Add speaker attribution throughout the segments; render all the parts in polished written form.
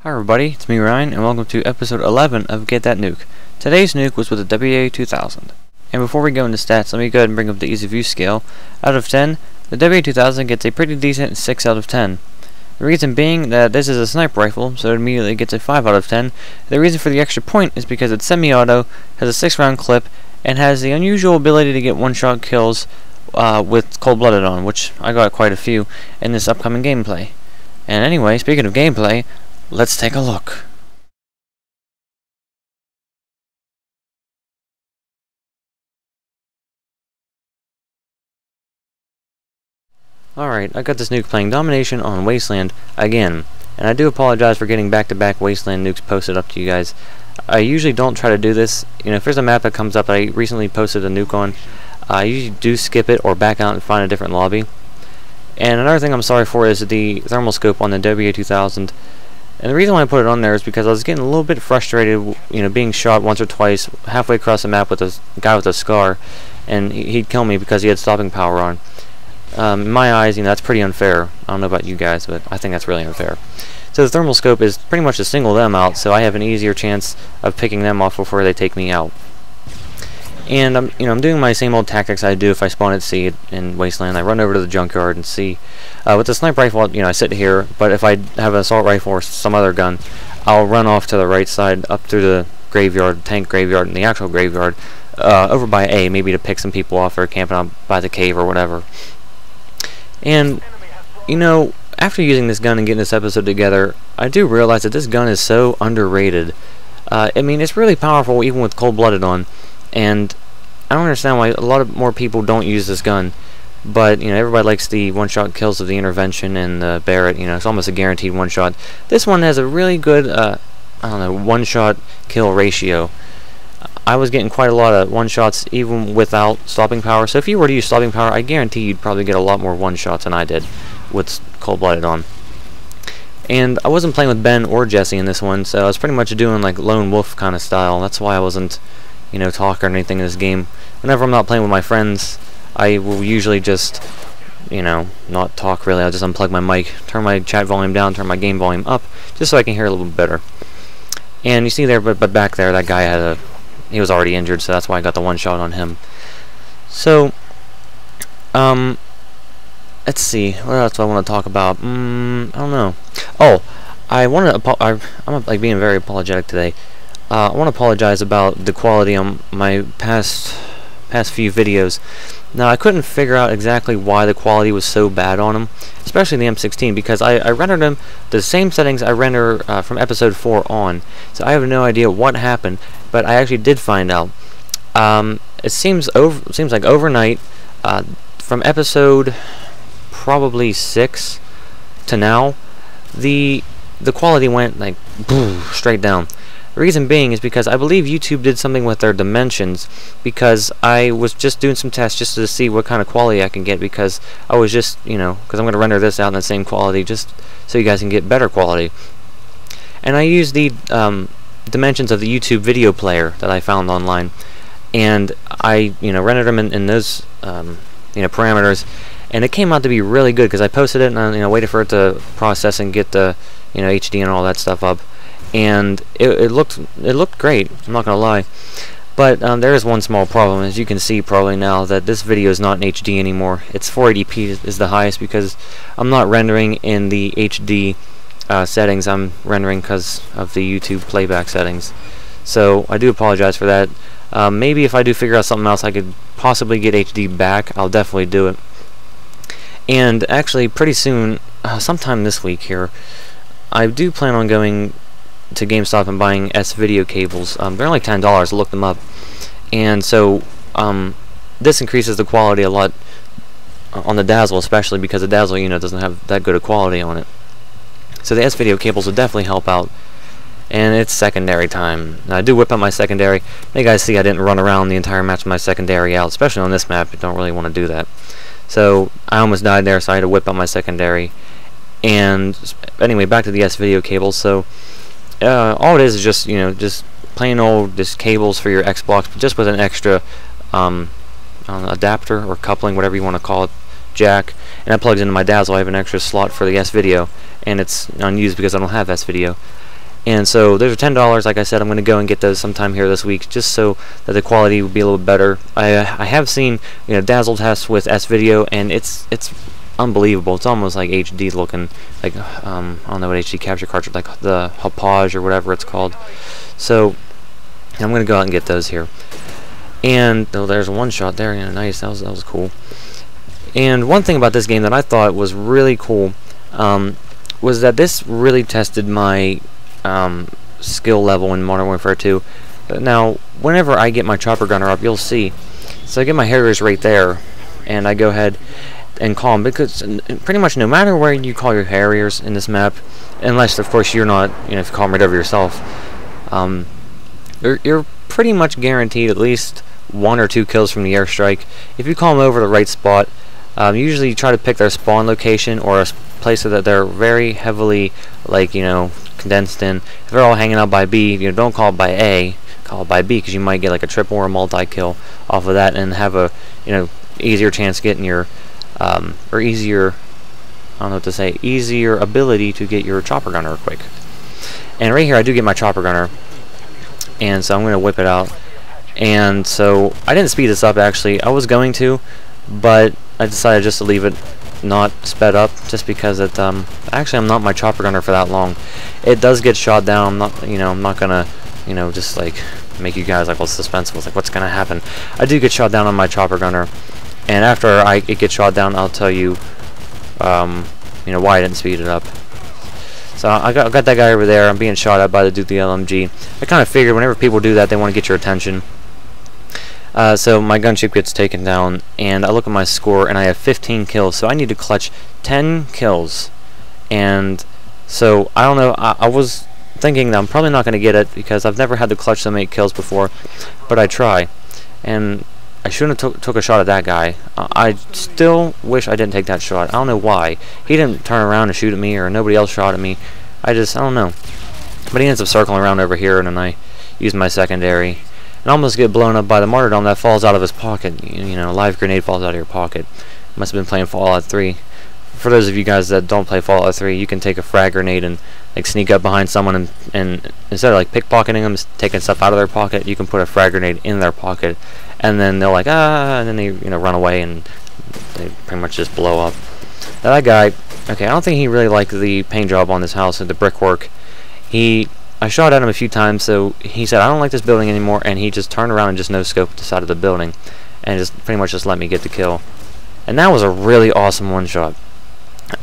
Speaker 1: Hi everybody, it's me Ryan, and welcome to episode 11 of Get That Nuke. Today's nuke was with the WA2000. And before we go into stats, let me go ahead and bring up the ease of use scale. Out of 10, the WA2000 gets a pretty decent 6 out of 10. The reason being that this is a sniper rifle, so it immediately gets a 5 out of 10. The reason for the extra point is because it's semi-auto, has a 6-round clip, and has the unusual ability to get one-shot kills with cold-blooded on, which I got quite a few in this upcoming gameplay. And anyway, speaking of gameplay, let's take a look. Alright, I got this nuke playing Domination on Wasteland again, and I do apologize for getting back-to-back Wasteland nukes posted up to you guys. I usually don't try to do this. You know, if there's a map that comes up that I recently posted a nuke on, I usually do skip it or back out and find a different lobby. And another thing I'm sorry for is the thermal scope on the WA2000. And the reason why I put it on there is because I was getting a little bit frustrated, you know, being shot once or twice halfway across the map with a guy with a scar, and he'd kill me because he had stopping power on. In my eyes, you know, that's pretty unfair. I don't know about you guys, but I think that's really unfair. So the thermal scope is pretty much to single them out, so I have an easier chance of picking them off before they take me out. And I'm doing my same old tactics I do if I spawn at sea in Wasteland. I run over to the junkyard and see. With the sniper rifle, you know, I sit here, but if I have an assault rifle or some other gun, I'll run off to the right side, up through the graveyard, tank graveyard, and the actual graveyard, over by A, maybe to pick some people off or camping out by the cave or whatever. And, you know, after using this gun and getting this episode together, I do realize that this gun is so underrated. I mean, it's really powerful even with cold-blooded on, and I don't understand why a lot of more people don't use this gun. But, you know, everybody likes the one-shot kills of the Intervention and the Barrett. You know, it's almost a guaranteed one-shot. This one has a really good, I don't know, one-shot kill ratio. I was getting quite a lot of one-shots even without stopping power. So if you were to use stopping power, I guarantee you'd probably get a lot more one-shots than I did with cold-blooded on. And I wasn't playing with Ben or Jesse in this one, so I was pretty much doing like lone wolf kind of style. That's why I wasn't, you know, talking or anything in this game. Whenever I'm not playing with my friends, I will usually just, you know, not talk really. I'll just unplug my mic, turn my chat volume down, turn my game volume up, just so I can hear a little bit better. And you see there, but back there, that guy had he was already injured, so that's why I got the one shot on him. So, let's see, what else do I want to talk about? I don't know. Oh, I'm like being very apologetic today. I want to apologize about the quality on my past few videos. Now, I couldn't figure out exactly why the quality was so bad on them, especially the M16, because I rendered them the same settings I render from episode 4 on. So I have no idea what happened, but I actually did find out. It seems like overnight, from episode probably 6 to now, the quality went like straight down. The reason being is because I believe YouTube did something with their dimensions, because I was just doing some tests just to see what kind of quality I can get, because I was just, you know, because I'm going to render this out in the same quality just so you guys can get better quality. And I used the dimensions of the YouTube video player that I found online, and I, you know, rendered them in those, you know, parameters, and it came out to be really good, because I posted it and, you know, waited for it to process and get the, you know, HD and all that stuff up. And it looked great, I'm not gonna lie, but there is one small problem. As you can see probably now, that this video is not in HD anymore. It's 480p is the highest, because I'm not rendering in the HD settings. I'm rendering because of the YouTube playback settings. So I do apologize for that. Maybe if I do figure out something else I could possibly get HD back, I'll definitely do it. And actually pretty soon, sometime this week here, I do plan on going to GameStop and buying S-video cables. They're only $10, look them up. And so this increases the quality a lot on the Dazzle, especially because the Dazzle, you know, doesn't have that good a quality on it. So the S-video cables would definitely help out. And it's secondary time. Now, I do whip out my secondary. You guys see I didn't run around the entire match with my secondary out, especially on this map. You don't really want to do that. So I almost died there, so I had to whip out my secondary. And anyway, back to the S-video cables. So all it is just, you know, just plain old just cables for your Xbox, but just with an extra adapter or coupling, whatever you want to call it, jack, and that plugs into my Dazzle. I have an extra slot for the S-video, and it's unused because I don't have S-video. And so those are $10. Like I said, I'm going to go and get those sometime here this week, just so that the quality will be a little better. I have seen, you know, dazzle tests with S-Video, and it's unbelievable. It's almost like HD looking, like I don't know what HD capture card, like the Hauppauge or whatever it's called. So I'm going to go out and get those here. And oh, there's a one shot there. Yeah, nice. That was cool. And one thing about this game that I thought was really cool was that this really tested my skill level in Modern Warfare 2. Now, whenever I get my chopper gunner up, you'll see. So I get my Harriers right there, and I go ahead and call them, because pretty much no matter where you call your Harriers in this map, unless of course you're not, you know, if you call them right over yourself, you're pretty much guaranteed at least 1 or 2 kills from the airstrike. If you call them over the right spot, usually you try to pick their spawn location or a place so that they're very heavily, like, you know, condensed in. If they're all hanging out by B, you know, don't call it by A, call it by B, because you might get like a triple or a multi-kill off of that and have a, you know, easier chance getting your, or easier, I don't know what to say, easier ability to get your chopper gunner quick. And right here I do get my chopper gunner, and so I'm going to whip it out. And so I didn't speed this up, actually. I was going to, but I decided just to leave it not sped up, just because it actually I'm not my chopper gunner for that long. It does get shot down. I'm not, you know, I'm not gonna, you know, just like make you guys like all suspenseful, like what's gonna happen. I do get shot down on my chopper gunner, and after it gets shot down, I'll tell you, you know, why I didn't speed it up. So I got that guy over there. I'm being shot at by the dude with the LMG. I kind of figured whenever people do that, they want to get your attention. So my gunship gets taken down, and I look at my score, and I have 15 kills, so I need to clutch 10 kills. And so I don't know, I was thinking that I'm probably not going to get it, because I've never had to clutch so many kills before, but I try. And I shouldn't have took a shot at that guy. I still wish I didn't take that shot. I don't know why. He didn't turn around and shoot at me, or nobody else shot at me. I don't know. But he ends up circling around over here, and then I use my secondary and almost get blown up by the martyrdom that falls out of his pocket. You know, a live grenade falls out of your pocket. Must have been playing Fallout 3. For those of you guys that don't play Fallout 3, you can take a frag grenade and like sneak up behind someone, and instead of like pickpocketing them, taking stuff out of their pocket, you can put a frag grenade in their pocket, and then they're like, and then they, you know, run away, and they pretty much just blow up. Now that guy, okay, I don't think he really liked the paint job on this house and the brickwork. I shot at him a few times, so he said, I don't like this building anymore, and he just turned around and just no-scoped the side of the building, and just pretty much just let me get the kill. And that was a really awesome one-shot.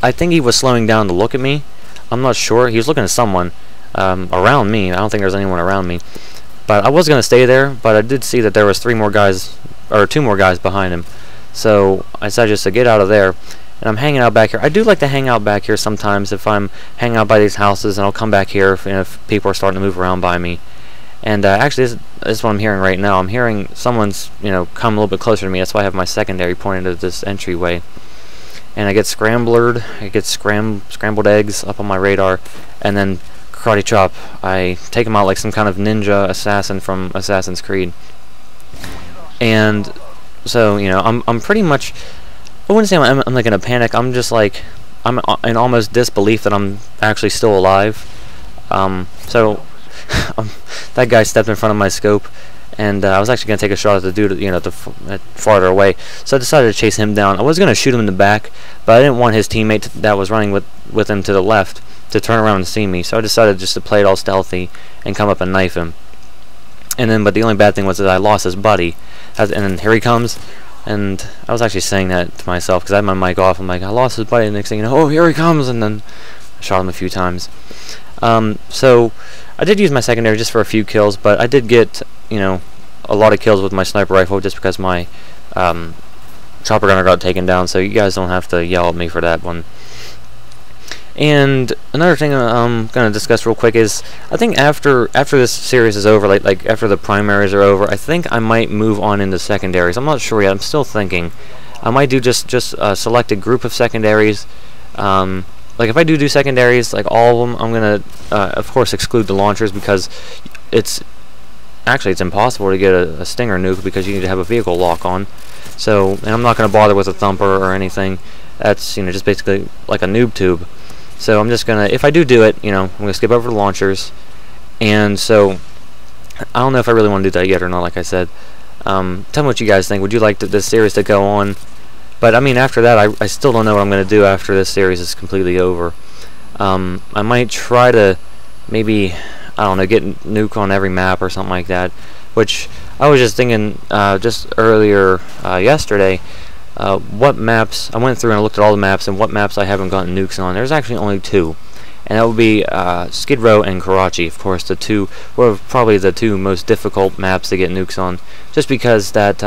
Speaker 1: I think he was slowing down to look at me. I'm not sure. He was looking at someone around me. I don't think there was anyone around me. But I was going to stay there, but I did see that there was 2 more guys behind him. So I decided just to get out of there. And I'm hanging out back here. I do like to hang out back here sometimes if I'm hanging out by these houses, and I'll come back here if people are starting to move around by me. And actually, this is what I'm hearing right now. I'm hearing someone's, you know, come a little bit closer to me. That's why I have my secondary pointed at this entryway. And I get scrambled eggs up on my radar, and then karate chop. I take him out like some kind of ninja assassin from Assassin's Creed. And so, you know, I'm pretty much, I wouldn't say I'm like in a panic. I'm just like, I'm in almost disbelief that I'm actually still alive. So that guy stepped in front of my scope, and I was actually going to take a shot at the dude, you know, farther away. So I decided to chase him down. I was going to shoot him in the back, but I didn't want his teammate that was running with him to the left to turn around and see me. So I decided just to play it all stealthy and come up and knife him. And then, but the only bad thing was that I lost his buddy. And then here he comes. And I was actually saying that to myself because I had my mic off. I'm like, I lost his buddy. And next thing you know, oh, here he comes. And then I shot him a few times. So I did use my secondary just for a few kills, but I did get, you know, a lot of kills with my sniper rifle just because my chopper gunner got taken down. So you guys don't have to yell at me for that one. And another thing I'm going to discuss real quick is, I think after this series is over, like after the primaries are over, I think I might move on into secondaries. I'm not sure yet. I'm still thinking. I might do just a selected group of secondaries. Like if I do secondaries, like all of them, I'm going to, of course, exclude the launchers because it's impossible to get a Stinger nuke because you need to have a vehicle lock on. So, and I'm not going to bother with a thumper or anything. That's, you know, just basically like a noob tube. So I'm just gonna, if I do it, you know, I'm gonna skip over the launchers. And so I don't know if I really want to do that yet or not. Like I said, tell me what you guys think. Would you like this series to go on? But I mean, after that, I still don't know what I'm gonna do after this series is completely over. I might try to maybe, I don't know, get Nuke on every map or something like that. Which I was just thinking just earlier yesterday. What maps, I went through and looked at all the maps and what maps I haven't gotten nukes on. There's actually only 2, and that would be Skid Row and Karachi. Of course, the two were probably the 2 most difficult maps to get nukes on, just because that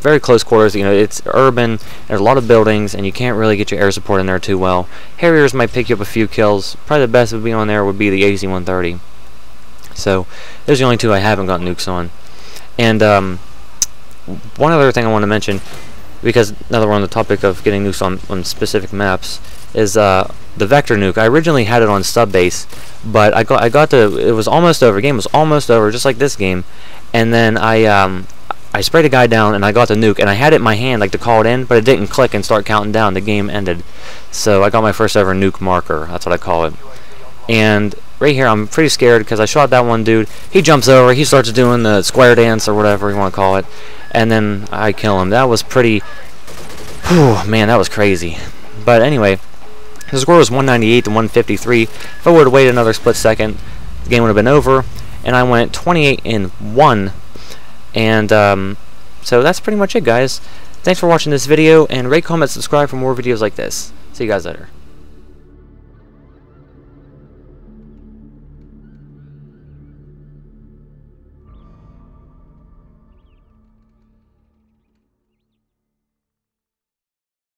Speaker 1: very close quarters, you know, it's urban, there's a lot of buildings, and you can't really get your air support in there too well. Harriers might pick you up a few kills. Probably the best would be on there would be the AC-130. So those are the only 2 I haven't gotten nukes on. And one other thing I want to mention, because now that we're on the topic of getting nukes on specific maps, is the vector nuke. I originally had it on sub base, but I got to, it was almost over. The game was almost over, just like this game, and then I sprayed a guy down and I got the nuke, and I had it in my hand like to call it in, but it didn't click and start counting down. The game ended. So I got my first ever nuke marker. That's what I call it. And right here, I'm pretty scared because I shot that one dude. He jumps over, he starts doing the square dance or whatever you want to call it, and then I kill him. That was pretty, whew, man, that was crazy. But anyway, the score was 198 to 153. If I would have waited another split second, the game would have been over, and I went 28-1. And so that's pretty much it, guys. Thanks for watching this video, and rate, comment, subscribe for more videos like this. See you guys later.